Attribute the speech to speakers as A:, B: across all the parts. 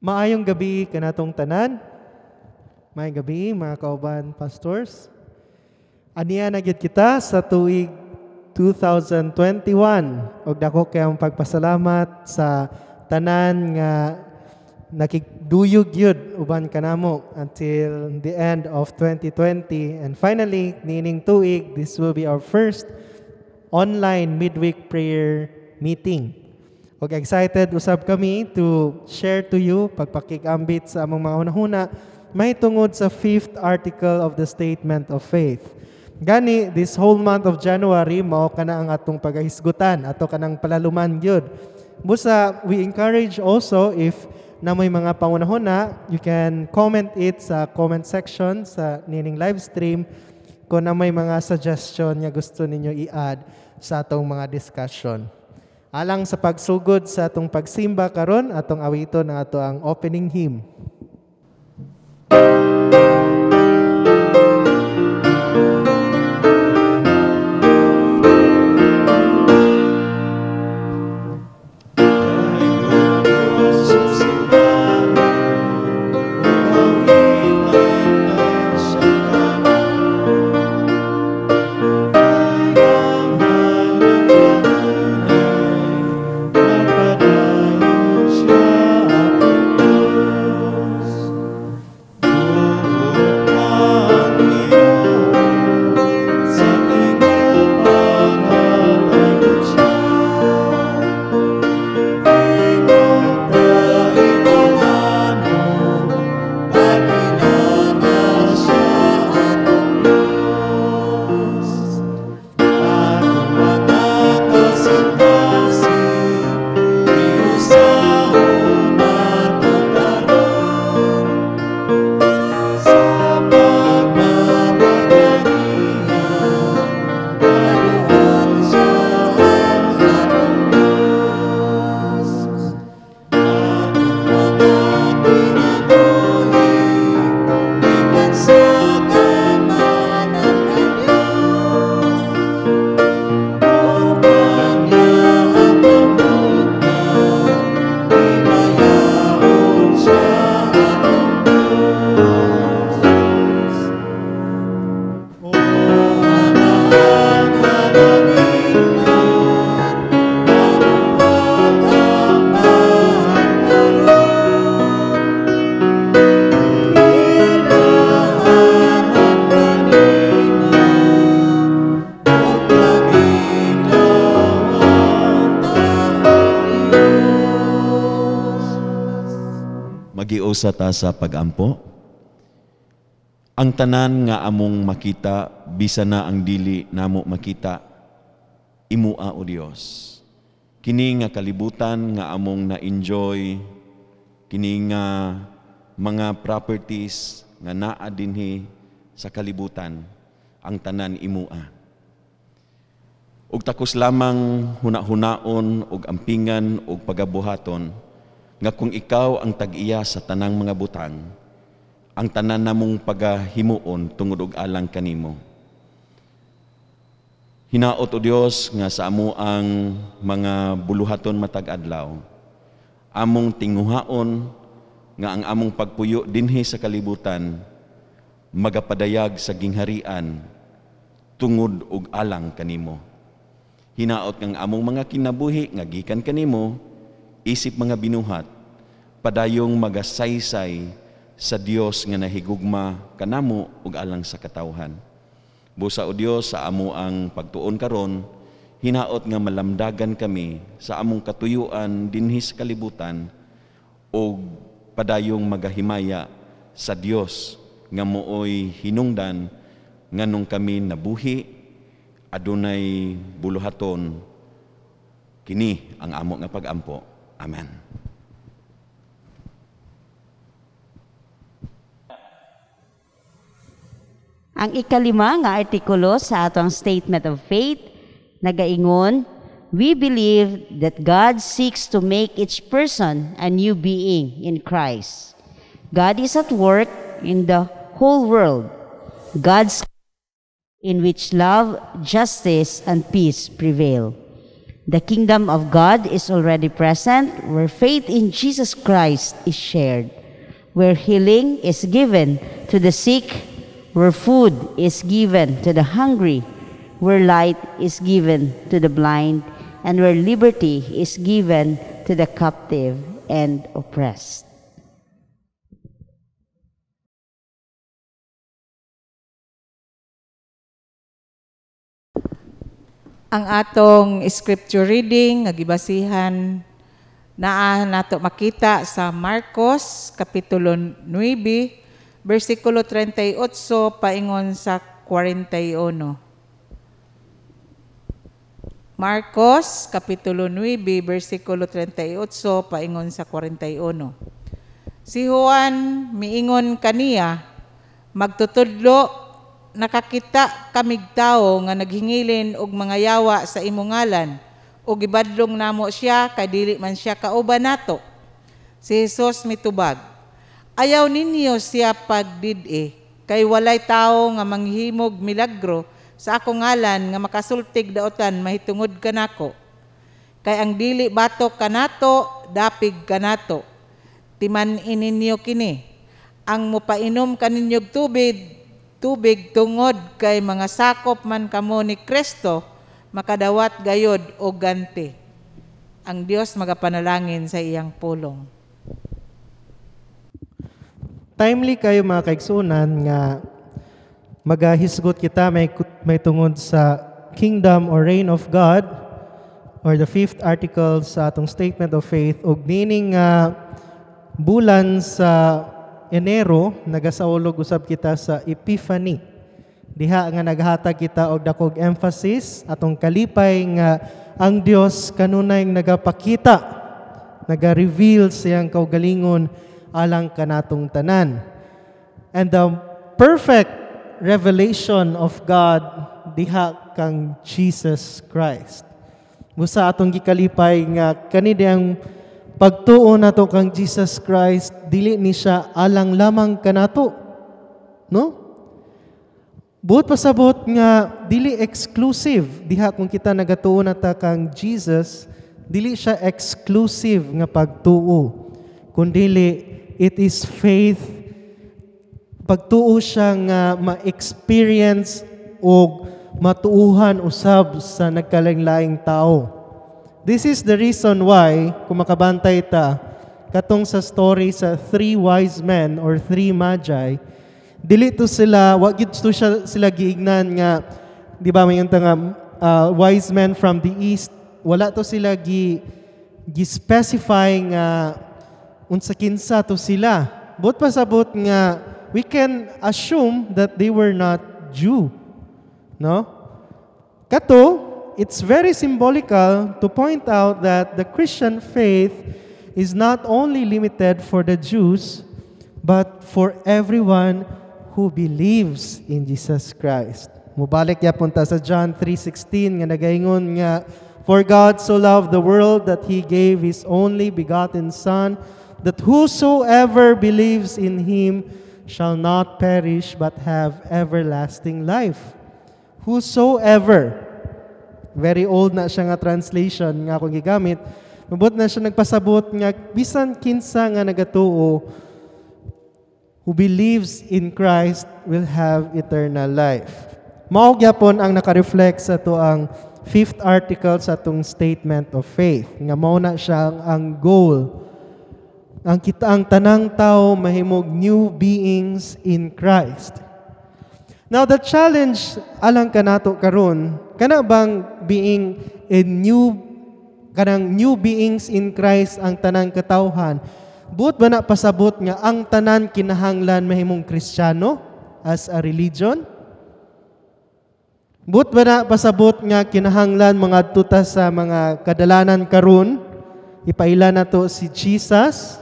A: Maayong gabi kanatong tanan. Maayong gabi mga kauban pastors. Aniya na gyud kita sa tuig 2021 ug dako kayong pagpasalamat sa tanan nga nakigduyog gyud uban kanamo until the end of 2020, and finally nining tuig this will be our first online midweek prayer meeting. Og excited usab kami to share to you pagpakigambit sa among mga hunahuna may tungod sa 5th article of the Statement of Faith. Gani, this whole month of January, mao kana ang atong pagahisgutan, ato kanang palaluman gyud. Busa, we encourage also if na may mga pangunahuna, you can comment it sa comment section sa nining live stream kung na may mga suggestion nga gusto ninyo i-add sa atong mga discussion. Alang sa pagsugod sa atong pagsimba karon, atong awiton na ato ang opening hymn.
B: Magiusa ta sa pagampo. Ang tanan nga among makita, bisa na ang dili namo makita, imua o Dios. Kini nga kalibutan nga among na-enjoy, kini nga mga properties nga naa dinhi sa kalibutan, ang tanan imua. Ug takos lamang huna-hunaon ug ampingan ug pagabuhaton nga kung ikaw ang tag-iya sa tanang mga butang, ang tanan namong pagahimuon tungod og alang kanimo. Hinaot o Dios nga sa amo ang mga buluhaton matag adlaw, among tinguhaon nga ang among pagpuyo dinhi sa kalibutan magapadayag sa gingharian tungod og alang kanimo. Hinaot nga among mga kinabuhi nga gikan kanimo, isip mga binuhat, padayong magasaysay sa Dios nga nahigugma kanamo ug alang sa katawhan. Busa o Dios sa amo ang pagtuon karon, hinaot nga malamdagan kami sa among katuyuan dinhi sa kalibutan ug padayong magahimaya sa Dios nga mooy hinungdan nganong kami nabuhi adunay buluhaton. Kini ang amo nga pagampo. Amen.
C: Ang ikalima nga artikulo sa atong Statement of Faith nagaingon, we believe that God seeks to make each person a new being in Christ. God is at work in the whole world. God's in which love, justice, and peace prevail. The kingdom of God is already present where faith in Jesus Christ is shared, where healing is given to the sick, where food is given to the hungry, where light is given to the blind, and where liberty is given to the captive and oppressed.
D: Ang atong scripture reading nga gibasihan naa nato makita sa Marcos kapitulo 9 bersikulo 38 paingon sa 41. Marcos kapitulo 9 bersikulo 38 paingon sa 41. Si Juan miingon kaniya, magtutudlo nakakita kamig tao nga naghingilin og mga yawa sa imong ngalan ug gibadlong namo siya kay dili man siya kauban nato. Si Jesus mitubag, ayaw ninyo siya pagdid-e kay walay tao nga manghimog milagro sa akong ngalan nga makasultig daotan mahitungod kanako. Kay ang dili batok kanato dapig kanato. Timan-in ninyo kini, ang mopainom kaninyog tubig tungod kay mga sakop man kamo ni Kristo, makadawat gayod o ganti. Ang Dios magapanalangin sa iyang pulong.
A: Timely kayo mga kaigsunan nga magahisgot kita may tungod sa kingdom or reign of God or the fifth article sa atong statement of faith ug nining bulan sa Enero, nagasaulog usab kita sa Epiphany. Diha nga naghatag kita og dakog emphasis atong kalipay nga ang Dios kanunay nagapakita, naga-reveal siyang kaugalingon alang kanatong tanan. And the perfect revelation of God diha kang Jesus Christ. Busa atong gikalipay nga kani diyang pagtuo nato kang Jesus Christ, dili ni siya alang lamang kanato. No? Buot pasabot nga dili exclusive diha kung kita nagatuo nata kang Jesus, dili siya exclusive nga pagtuo. Kundili it is faith, pagtuo siya nga ma-experience o matuuhan usab sa nagkalain-laing tao. This is the reason why, kung makabantay ta, katong sa story sa 3 wise men or 3 magi, dili to sila, wag gid to sila giignan nga, di ba may nga wise men from the east, wala to sila gi-specify nga unsa kinsa to sila. But pasabot nga, we can assume that they were not Jew. No? Kato, it's very symbolical to point out that the Christian faith is not only limited for the Jews, but for everyone who believes in Jesus Christ. Mubalik ya punta sa John 3:16 nga nagaingon nga, for God so loved the world that He gave His only begotten Son, that whosoever believes in Him shall not perish but have everlasting life. Whosoever. Very old na siya nga translation nga akong gigamit. Mabot na siya nagpasabot nga bisan kinsa nga nagatuo who believes in Christ will have eternal life. Mao gyapon ang naka-reflect sa to ang fifth article sa atong statement of faith. Nga mao na siya ang goal. Ang kita ang tanang tao mahimog new beings in Christ. Now the challenge alang kanato karon, kana bang being kanang new beings in Christ ang tanang katawhan? Buot ba na pasabot nga ang tanan kinahanglan mahimong Kristiyano as a religion? Buot ba na pasabot nga kinahanglan mga tuta sa mga kadalanan karon, ipaila na to si Jesus,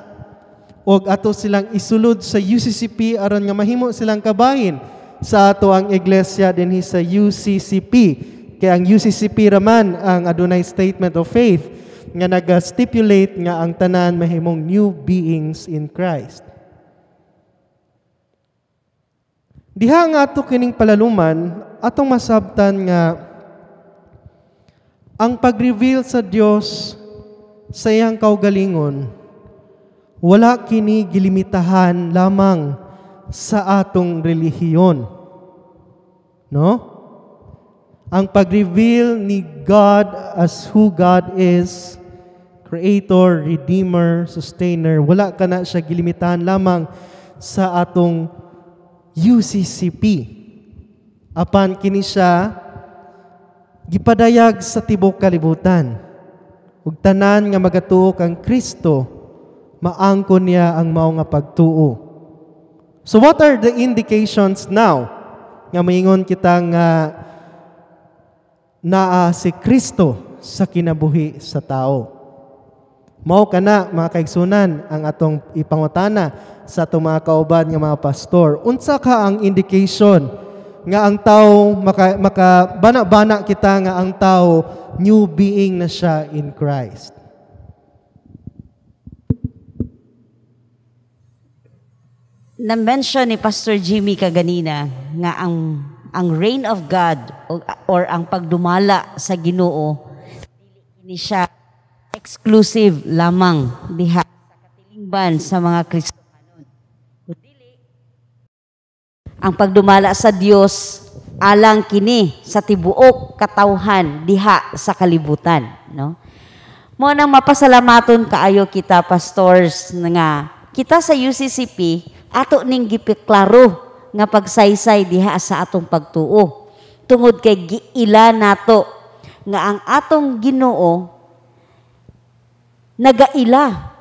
A: o ato silang isulod sa UCCP aron nga mahimo silang kabahin sa ato ang iglesia dinhi sa UCCP. Kaya ang UCCP raman ang adunay statement of faith nga naga-stipulate nga ang tanan mahimong new beings in Christ. Diha nga ato kining palaluman atong masabtan nga Ang pag-reveal sa Dios sa iyang kaugalingon, wala kini gilimitahan lamang sa atong relihiyon. No? Ang pag-reveal ni God as who God is, Creator, Redeemer, Sustainer, wala ka na siya gilimitahan lamang sa atong UCCP. Apan kini siya gipadayag sa tibok kalibutan. Ug tanan nga magatuo kang Kristo, maangkon niya ang mao nga pagtuo. So what are the indications now nga maingon kita nga naa si Kristo sa kinabuhi sa tao? Mao kana mga kaigsunan ang atong ipangutana sa atong mga kauban nga mga pastor. Unsa ka ang indication nga ang tao makabana-bana kita nga ang tao new being na siya in Christ?
C: Na-mention ni Pastor Jimmy kaganina nga ang reign of God or ang pagdumala sa Ginoo hindi siya exclusive lamang diha sa katilingban sa mga Kristohanon. Ang pagdumala sa Dios alang kini sa tibuok katawhan diha sa kalibutan, no? Mo nang mapasalamaton kaayo kita pastors nga kita sa UCCP ato ning gipiklaro nga pagsaysay diha sa atong pagtuo tungod kay giila nato nga ang atong Ginoo nagaila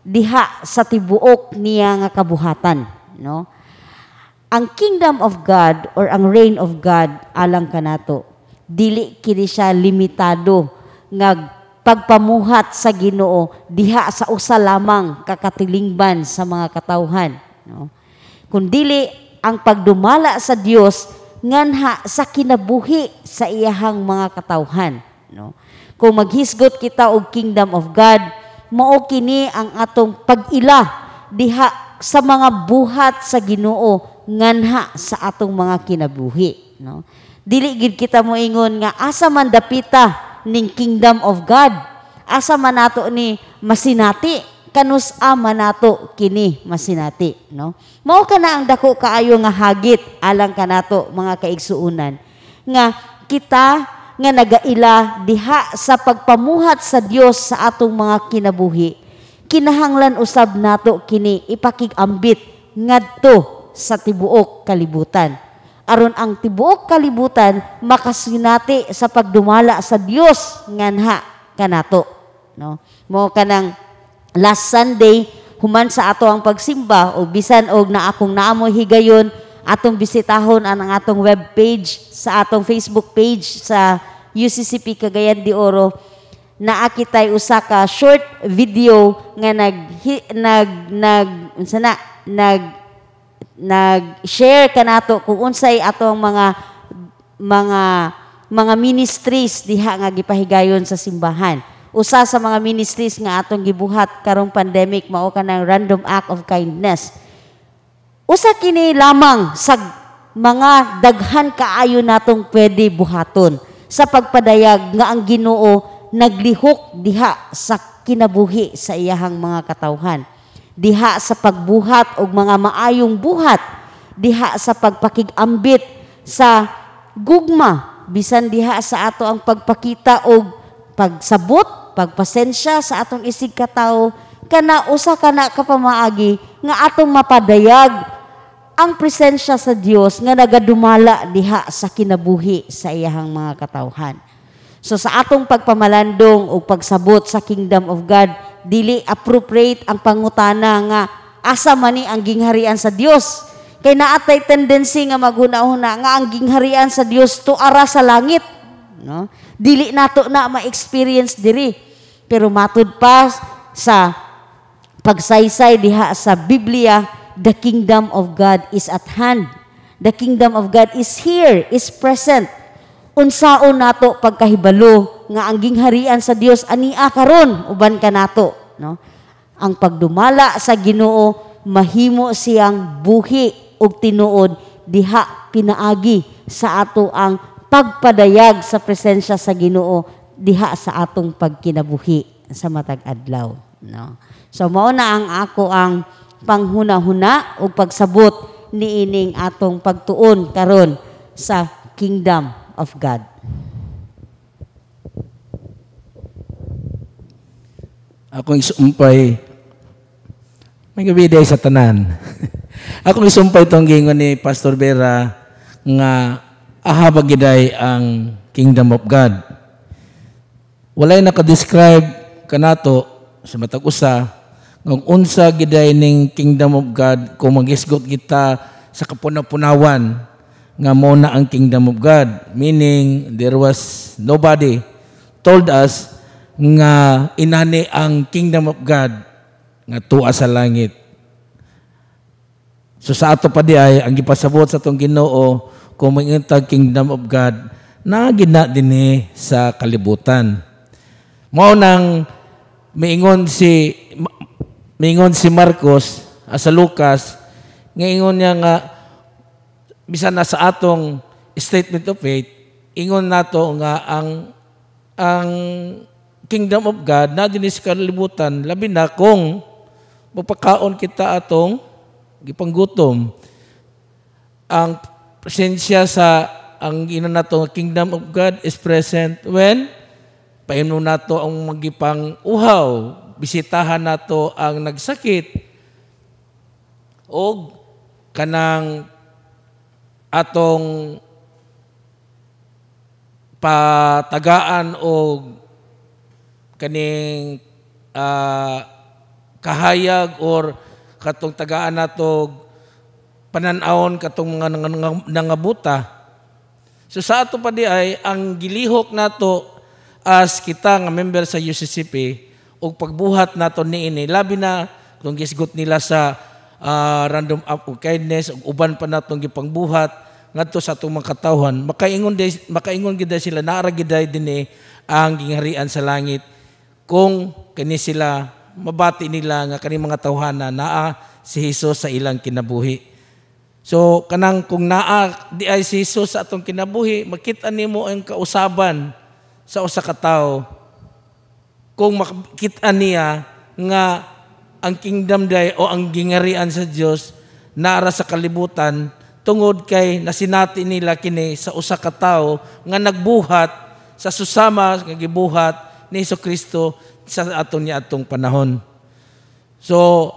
C: diha sa tibuok niya nga kabuhatan, no? Ang kingdom of God or ang reign of God alang kanato dili kini siya limitado nga pagpamuhat sa Ginoo diha sa usa lamang kakatilingban sa mga katawhan, no? Kundili ang pagdumala sa Dios nganha sa kinabuhi sa iyahang mga katawhan, no? Kung maghisgot kita og kingdom of God, mao kini ang atong pag-ila diha sa mga buhat sa Ginoo nganha sa atong mga kinabuhi, no? Dili gid kita moingon nga asa man dapita ning kingdom of God, asa man nato ni masinati, kanus ama nato kini masinati, no? Mao kana ang dako kaayo nga hagit alang kanato mga kaigsuunan nga kita nga nagaila diha sa pagpamuhat sa Dios sa atong mga kinabuhi, kinahanglan usab nato kini ipakig-ambit ngadto sa tibuok kalibutan aron ang tibuok kalibutan makasinati sa pagdumala sa Dios nganha kanato, no? Mo kanang last Sunday human sa ato ang pagsimba o bisan og na akong naamoy higayon atong bisitahon ang atong web page sa atong Facebook page sa UCCP Cagayan de Oro. Naakitay usa ka short video nga nag-share kanato kung unsay atong mga ministries diha nga gipahigayon sa simbahan. Usa sa mga ministries nga atong gibuhat karong pandemic mao kanang Random Act of Kindness. Usa kini lamang sa mga daghan kaayo natong pwede buhaton sa pagpadayag nga ang Ginoo naglihok diha sa kinabuhi sa iyahang mga katawhan, diha sa pagbuhat og mga maayong buhat, diha sa pagpakig-ambit sa gugma, bisan diha sa ato ang pagpakita og pagsabot, pagpasensya sa atong isig katawo, kana usa kana kapamaagi nga atong mapadayag ang presensya sa Dios nga nagadumala diha sa kinabuhi sa iyahang mga katawhan. So sa atong pagpamalandong o pagsabot sa kingdom of God, dili appropriate ang pangutana nga asa man ni ang gingharian sa Dios. Kay naatay tendency nga maghuna-huna nga ang gingharian sa Dios tuara sa langit, no? Dili nato na ma-experience diri. Pero matud pa sa pagsaysay diha sa Biblia, the kingdom of God is at hand. The kingdom of God is here, is present. Unsaon nato pagkahibalo nga ang gingharian sa Dios ania karon uban kanato, no? Ang pagdumala sa Ginoo mahimo siyang buhi ug tinuod diha pinaagi sa ato ang pagpadayag sa presensya sa Ginoo diha sa atong pagkinabuhi sa matag adlaw, no? So mao na ang ako ang panghuna-huna ug pagsabot niining atong pagtuon karon sa kingdom of God.
E: Akong isumpay, may gabiday sa tanan. Akong isumpay itong gingon ni Pastor Vera nga ahabag giday ang kingdom of God. Walay nakadescribe kanato sa matag usa ng unsa giday ning kingdom of God kung magisgot kita sa kapunaw-punawan nga mo na ang kingdom of God. Meaning, there was nobody told us nga inani ang kingdom of God nga tuwa sa langit. So sa ato pa di ay, ang gipasabot sa itong Ginoo kung mangintag kingdom of God na gina din sa kalibutan. Mao nang miingon si Marcos sa Lucas, ngayon niya nga bisan na sa atong statement of faith, ingon nato nga ang kingdom of God na dinis kalibutan, labi na kung mapakaon kita atong gipanggutom. Ang presensya sa ang ina nato kingdom of God is present when painom nato ang magipang uhaw, bisitahan nato ang nagsakit o kanang atong patagaan o kaning kahayag or katong tagaan nato pananawon katong mga nangabuta. So sa ato pa di ay ang gilihok nato as kita nga member sa UCCP o pagbuhat nato niini labi na kung gisgot nila sa random act of kindness o uban pa natong gipangbuhat ngadto sa atong mga katawhan, makaingon gid sila naara gid dinhi ang gingharian sa langit kung kani sila mabati nila nga kani mga tawhana naa si Hesus sa ilang kinabuhi. So kanang kung naa di ay si Hesus sa atong kinabuhi, makita nimo ang kausaban sa usa ka tawo. Kung makita niya nga ang kingdom day o ang gingarian sa Dios naara sa kalibutan tungod kay nasinati nila kini sa usa ka tawo nga nagbuhat sa susama nga gibuhat ni Jesucristo sa aton niya atong panahon. So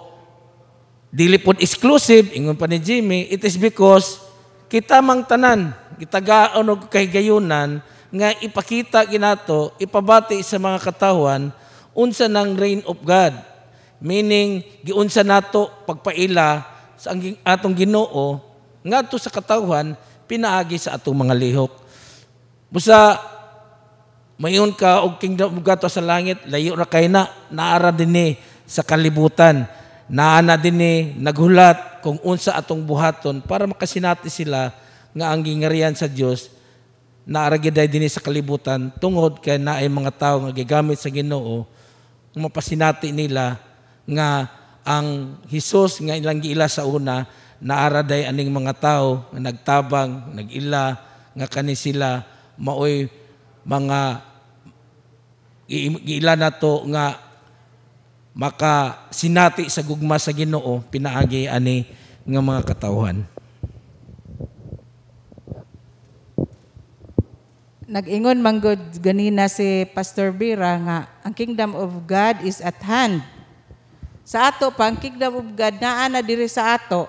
E: dili pod exclusive ingon pa ni Jimmy, it is because kita mang tanan gitagaon og kahigayunan nga ipakita ginato, ipabati sa mga katawhan unsa nang reign of God. Meaning giunsa nato pagpaila sa atong Ginoo ngadto sa katawhan pinaagi sa atong mga lihok. Busa mayon ka og kingdom of God sa langit, layo ra kay na naara dinhi sa kalibutan. Naana dinhi naghulat kung unsa atong buhaton para makasinati sila nga ang gingarian sa Dios naara gid dinhi sa kalibutan tungod kay naay mga tawo nga gigamit sa Ginoo mapasinati nila nga ang Hesus nga ilang giila sa una naara day aning mga tawo nga nagtabang, nagila nga kani sila maoy mga giila nato nga makasinati sa gugma sa Ginoo pinaagi ani nga mga katawhan.
D: Nag-ingon manggod ganina si Pastor Bira nga ang kingdom of God is at hand. Sa ato pa ang kingdom of God naa na diri sa ato.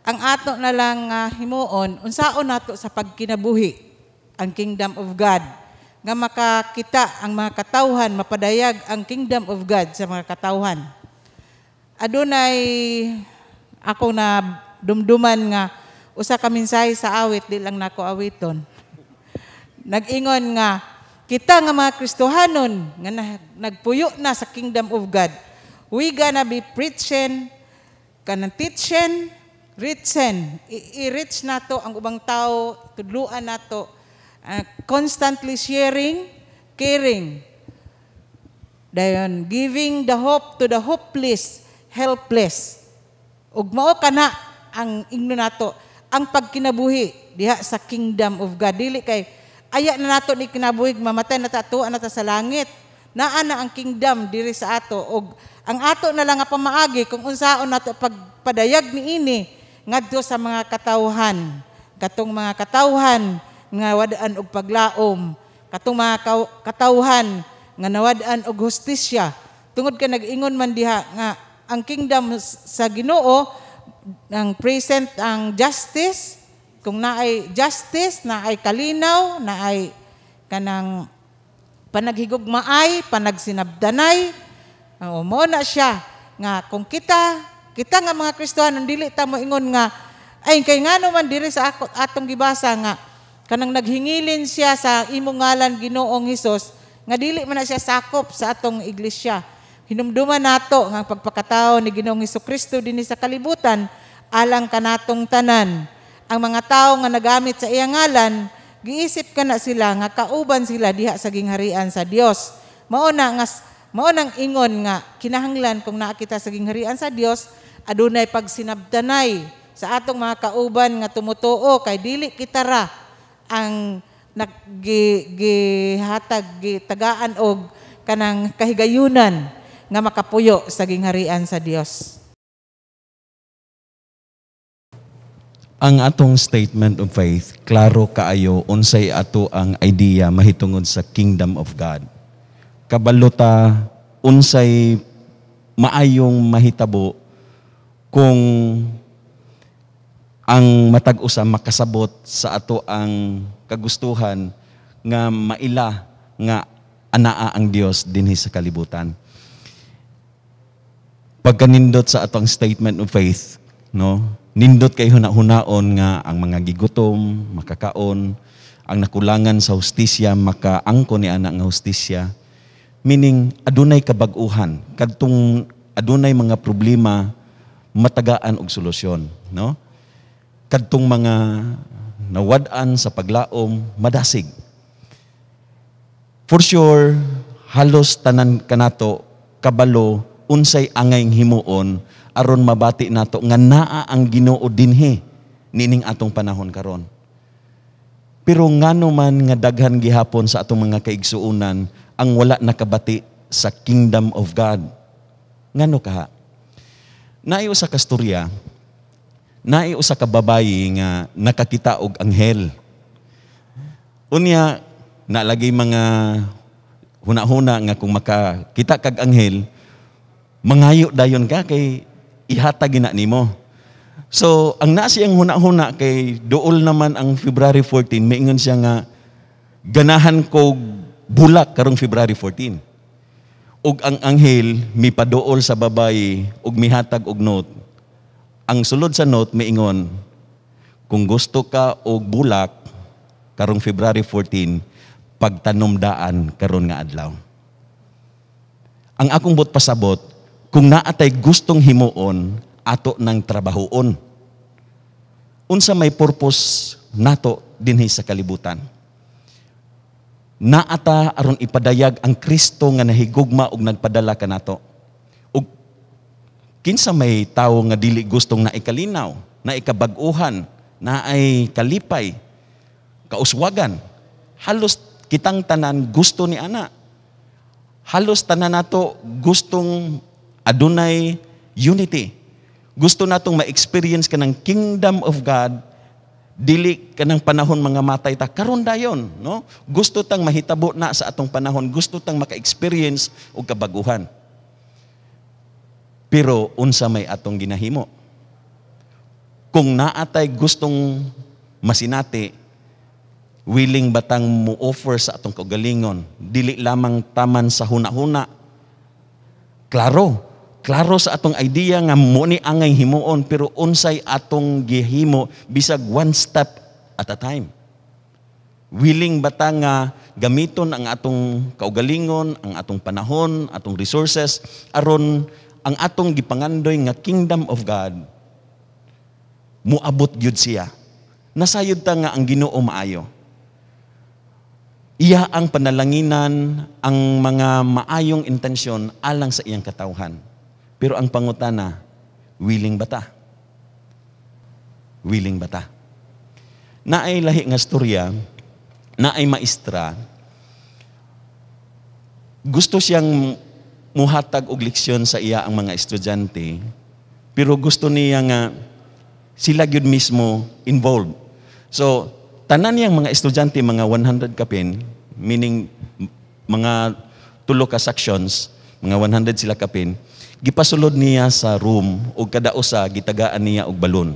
D: Ang ato na lang himuon unsaon nato sa pagkinabuhi ang kingdom of God nga makakita ang mga katawhan mapadayag ang kingdom of God sa mga katawhan. Adunay ako na dumduman nga usa ka mensahe sa awit di lang nako awiton. Nag-ingon nga kita nga mga Kristohanon nga nagpuyo na sa kingdom of God, we gonna be preaching, kanang teaching, reaching. I-reach nato ang ubang tao, tudluan nato, constantly sharing, caring. Dayon, giving the hope to the hopeless, helpless. Ug mao kana ang ingno nato, ang pagkinabuhi diha sa kingdom of God. Dili kay aya na nato ni kinabuhig mamatay na tatuan na ta sa langit. Naa na ang kingdom diri sa ato og ang ato na lang nga pamaagi kung unsaon nato pagpadayag niini ngadto sa mga katawhan. Katong mga katawhan nga wadaan og paglaom, katong mga katawhan nga nawadaan og hustisya. Tungod ka nag-ingon man diha nga ang kingdom sa Ginoo ang present ang justice, kung naay justice, naay kalinaw, naay kanang panaghigugmaay, panagsinabdanay. Mao na siya nga kung kita nga mga Kristiyanon dili ta mo ingon nga ay kay ngano man diri sa atong gibasa nga kanang naghingilin siya sa imong ngalan Ginoong Hesus nga dili man na siya sakop sa atong iglesia. Hinumduman nato nga pagpakatao ni Ginoong Hesukristo dinhi sa kalibutan alang kanatong tanan. Ang mga tao nga nagamit sa iyang ngalan, giisip ka na sila nga kauban sila diha sa gingharian sa Dios. Mao nang ingon nga kinahanglan kung naa kita sa gingharian sa Dios, adunay pagsinabdanay sa atong mga kauban nga tumutuo kay dili kita ra ang gitagaan og kanang kahigayunan nga makapuyo sa gingharian sa Dios.
B: Ang atong statement of faith, klaro kaayo unsay ato ang idea mahitungod sa kingdom of God. Kabalota unsay maayong mahitabo kung ang matag usa makasabot sa ato ang kagustuhan nga maila nga anaa ang Dios dinhi sa kalibutan. Pagkanindot sa atong statement of faith, no? Nindot kay hunaon nga ang mga gigutom makakaon, ang nakulangan sa hustisya makaangko ni ana nga hustisya. Meaning adunay kabag-uhan, kadtong adunay mga problema matagaan og solusyon, no? Kadtong mga nawad-an sa paglaom madasig. For sure, halos tanan kanato kabalo unsay angay himuon aron mabati nato nga naa ang Ginoo dinhi nining atong panahon karon. Pero ngano man nga daghan gihapon sa atong mga kaigsuonan ang wala nakabati sa kingdom of God. Ngano kaha? Naay usa ka storya, naay usa ka babayi nga nakakita og anghel. Unya nalagay mga huna-huna nga kung makakita kag anghel, mangayo dayon ka kay ihatag na nimo. So, ang nasiyang huna-huna kay dool naman ang February 14, maingon siya nga ganahan ko bulak karong February 14. Ug ang anghel mipaduol sa babayi ug mihatag og note. Ang sulod sa note maingon, kung gusto ka og bulak karong February 14, pagtanomdaan karon nga adlaw. Ang akong bot pasabot, kung naatay gustong himuon, ato ng trabahoon. Unsa may purpose nato dinhi sa kalibutan. Naata aron ipadayag ang Kristo nga nahigugma og nagpadala kanato. Ug kinsa may tawo nga dili gustong naikalinaw, naikabag-uhan, naay kalipay, kauswagan. Halos kitang tanan gusto ni ana. Halos tanan nato gustong adunay unity. Gusto natong ma-experience ka ng kingdom of God, dili ka ng panahon mga matay ta. Karon dayon, no? Gusto tang mahitabo na sa atong panahon, gusto tang maka-experience og kabaguhan. Pero unsa may atong ginahimo? Kung naatay gustong masinati, willing batang mo-offer sa atong kagalingon, dili lamang taman sa huna-huna. Klaro sa atong idea nga mo ni angay himuon, pero unsay atong gihimo bisag one step at a time. Willing bata nga gamiton ang atong kaugalingon, ang atong panahon, atong resources, aron ang atong gipangandoy nga kingdom of God muabot gyud siya. Nasayod ta nga ang Ginoo maayo. Iya ang panalanginan, ang mga maayong intensyon alang sa iyang katawhan. Pero ang pangutana, willing bata? Willing bata? Naay lahi nga storya na ay maestra, gusto siyang muhatag og leksyon sa iya ang mga estudyante, pero gusto niya nga sila gyud mismo involved. So, tanan niyang mga estudyante, mga 100 kapin, meaning mga tulo ka sections, mga 100 sila kapin, gipasulod niya sa room ug kada usa gitagaan niya og balon.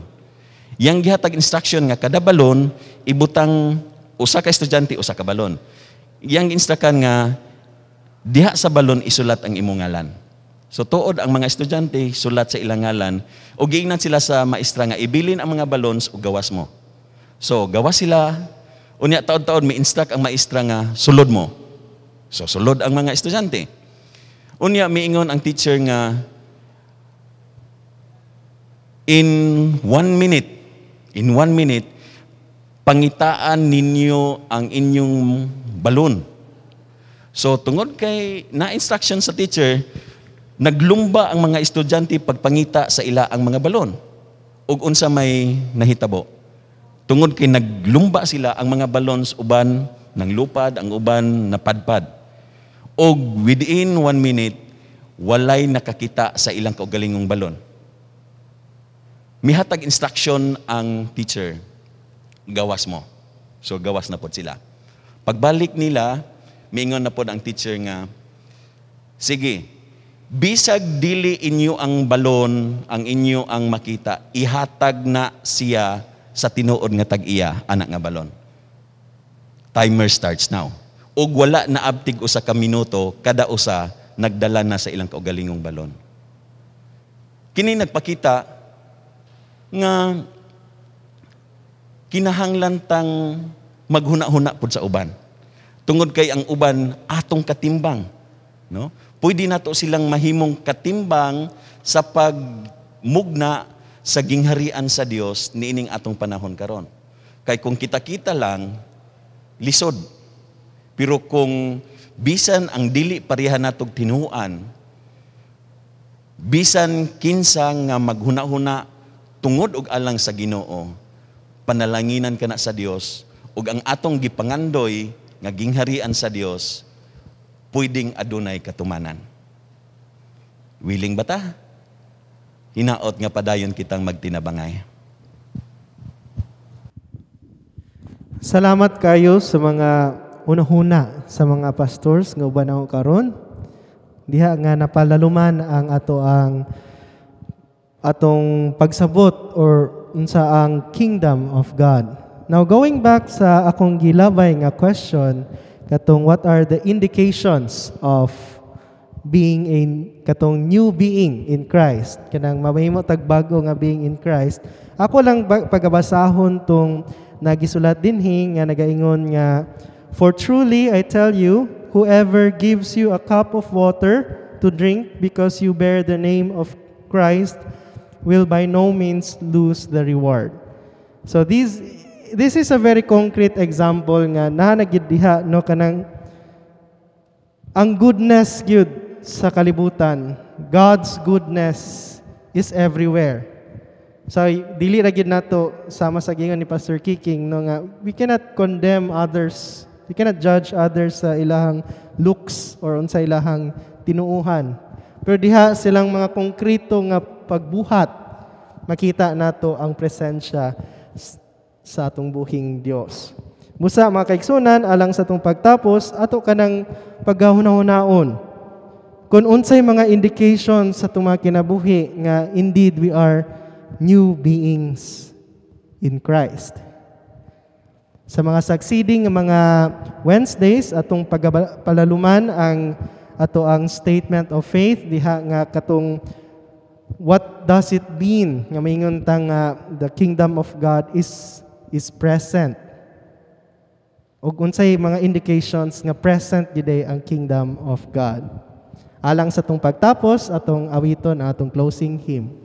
B: Yang gihatag instruction nga kada balon ibutang usa ka estudyante usa ka balon. Yang instrukan nga diha sa balon isulat ang imong ngalan. So tuod ang mga estudyante sulat sa ilang ngalan ug giingnan sila sa maestra nga ibilin ang mga balons ug gawas mo. So gawas sila unya taod-taod may instruct ang maestra nga sulod mo. So sulod ang mga estudyante. Unya miingon ang teacher nga in 1 minute pangitaan ninyo ang inyong balon. So tungod kay na-instruction sa teacher, naglumba ang mga estudyante pagpangita sa ila ang mga balon. Ug unsa may nahitabo. Tungod kay naglumba sila ang mga balons uban nang lupad, ang uban napadpad. Og within 1 minute, walay nakakita sa ilang kaugalingong balon. Mihatag instruction ang teacher, gawas mo. So gawas na po sila. Pagbalik nila, miingon na po ang teacher nga, sige, bisag dili inyo ang balon, ang inyo ang makita, ihatag na siya sa tinuod nga tag-iya, anak nga balon. Timer starts now. Ug wala na abtig usa ka minuto, kada usa nagdala na sa ilang kaugalingong balon. Kini nagpakita nga kinahanglan tang maghuna-huna pud sa uban. Tungod kay ang uban atong katimbang, no? Pwede nato silang mahimong katimbang sa pagmugna sa gingharian sa Dios niining atong panahon karon. Kay kung kita-kita lang lisod. Pero kung bisan ang dili pareha natog tinuan, bisan kinsa nga maghuna-huna tungod og alang sa Ginoo, panalanginan kana sa Dios ug ang atong gipangandoy nga gingharian sa Dios pwedeng adunay katumanan. Willing ba ta? Hinaot nga padayon kitang magtinabangay.
A: Salamat kayo sa mga unahuna sa mga pastors nga uban ako karon. Diha nga napalaluman ang atong pagsabot or unsa ang kingdom of God. Now going back sa akong gilabay nga question katong what are the indications of being katong new being in Christ, kanang mamahimo tagbago nga being in Christ. Ako lang pagabasahon tong nagisulat dinhi nga nagaingon nga, for truly I tell you, whoever gives you a cup of water to drink because you bear the name of Christ will by no means lose the reward. So this is a very concrete example nga nahanagid diha no kanang ang goodness gyud sa kalibutan. God's goodness is everywhere. So dili ra gyud nato sama sa gingon ni Pastor Kiking no nga we cannot condemn others. We cannot judge others sa ilahang looks or unsa ilahang tinuuhan. Pero diha silang mga konkreto nga pagbuhat, makita nato ang presensya sa atong buhing Dios. Musa mga kaigsunan alang sa atong pagtapos ato kanang paghahuna-hunaon. Kung unsay mga indications sa atong mga kinabuhi nga indeed we are new beings in Christ. Sa mga succeeding mga Wednesdays atong palaluman ang statement of faith diha nga katong what does it mean nga maingon tang the kingdom of God is present. Ug unsay mga indications nga present gid ang kingdom of God. Alang sa atong pagtapos atong awiton atong closing hymn.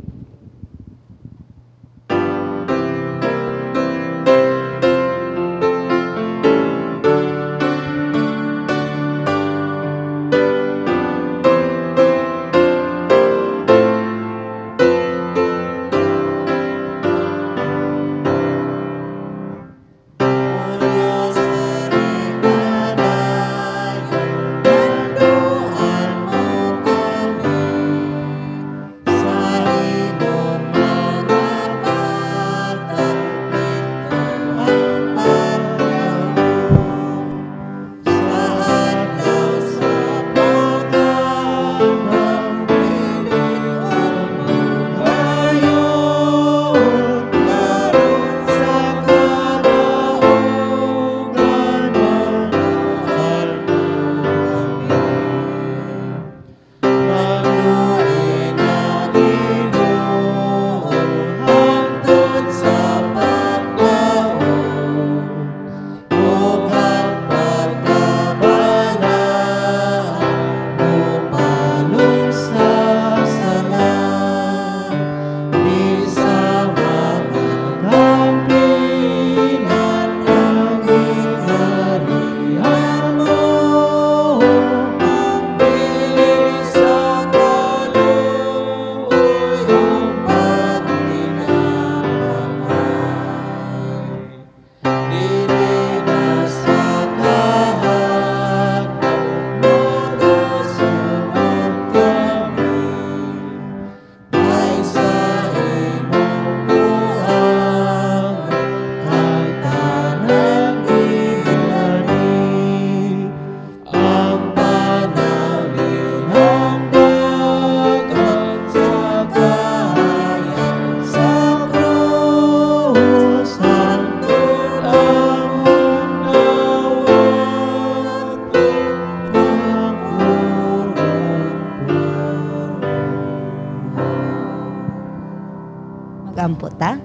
C: Mag-ampo ta.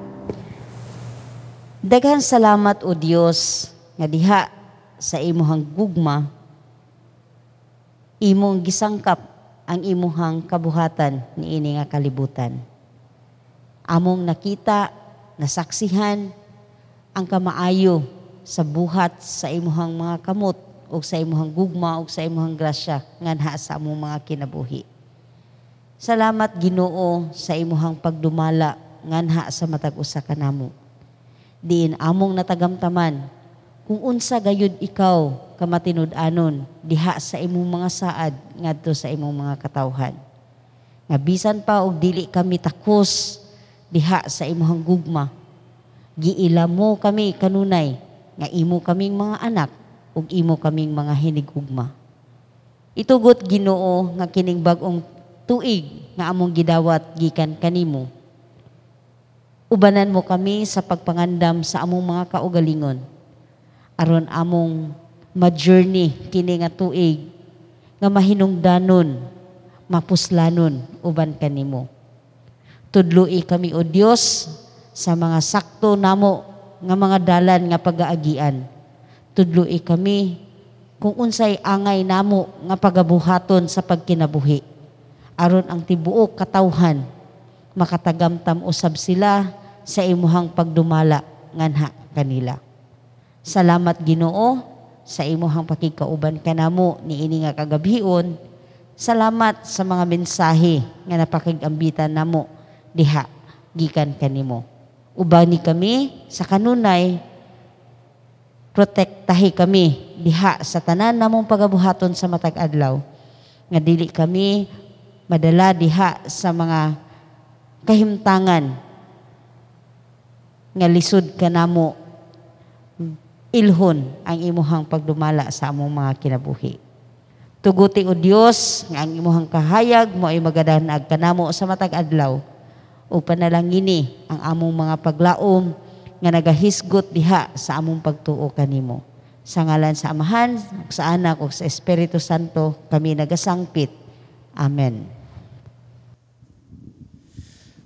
C: Daghan salamat o Dios nga diha sa imuhang gugma, imong gisangkap ang imuhang kabuhatan niini nga kalibutan. Among nakita, nasaksihan ang kamaayo sa buhat sa imuhang mga kamot o sa imuhang gugma o sa imuhang grasya nganha sa among mga kinabuhi. Salamat Ginoo sa imuhang pagdumala nganha sa matag usa kanamo. Diin among natagamtaman kung unsa gayud ikaw kamatinud-anon diha sa imong mga saad ngadto sa imong mga katawhan. Nga bisan pa og dili kami takos diha sa imong gugma, giila mo kami kanunay nga imo kaming mga anak ug imo kaming mga hinigugma. Itugot Ginoo nga kining bag-ong tuig nga among gidawat gikan kanimo. Ubanan mo kami sa pagpangandam sa among mga kaugalingon aron among ma-journey kini nga tuig nga mahinungdanon, mapuslanon uban kanimo. Tudloi kami o Dios sa mga sakto namo nga mga dalan nga pag-aagian. Tudloi kami kung unsay angay namo nga pagabuhaton sa pagkinabuhi aron ang tibuok katawhan makatagamtam usab sila sa imuhang pagdumala nganha kanila. Salamat Ginoo sa imuhang pakigkauban kanamo niini nga kagabhion. Salamat sa mga mensahe nga napakigambitan namo diha gikan kanimo. Ubani kami sa kanunay, protektahi kami diha sa tanan namong pagabuhaton sa matag adlaw. Nga dili kami madala diha sa mga kahimtangan nga lisod kanamo ilhon ang imuhang pagdumala sa among mga kinabuhi. Tuguti o Dios nga ang imuhang kahayag mo ay magadanag kanamo sa matag adlaw o panalangini ang among mga paglaom nga nagahisgot diha sa among pagtuo kanimo. Sa ngalan sa Amahan, sa Anak ug sa Espiritu Santo kami nagasangpit. Amen.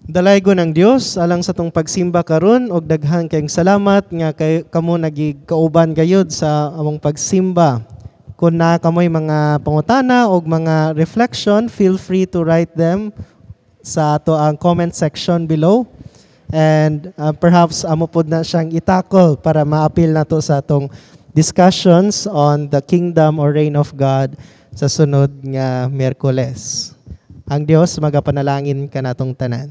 A: Dalaygon ng Dios alang sa tong pagsimba karon og daghan kayong salamat nga kamo nagigkauban gayud sa among pagsimba. Kung na kamoy mga pangutana og mga reflection, feel free to write them sa ato ang comment section below. And perhaps amo pod na siyang itakol para maapil nato sa atong discussions on the kingdom or reign of God sa sunod nga Miyerkules. Ang Dios magapanalangin kanatong tanan.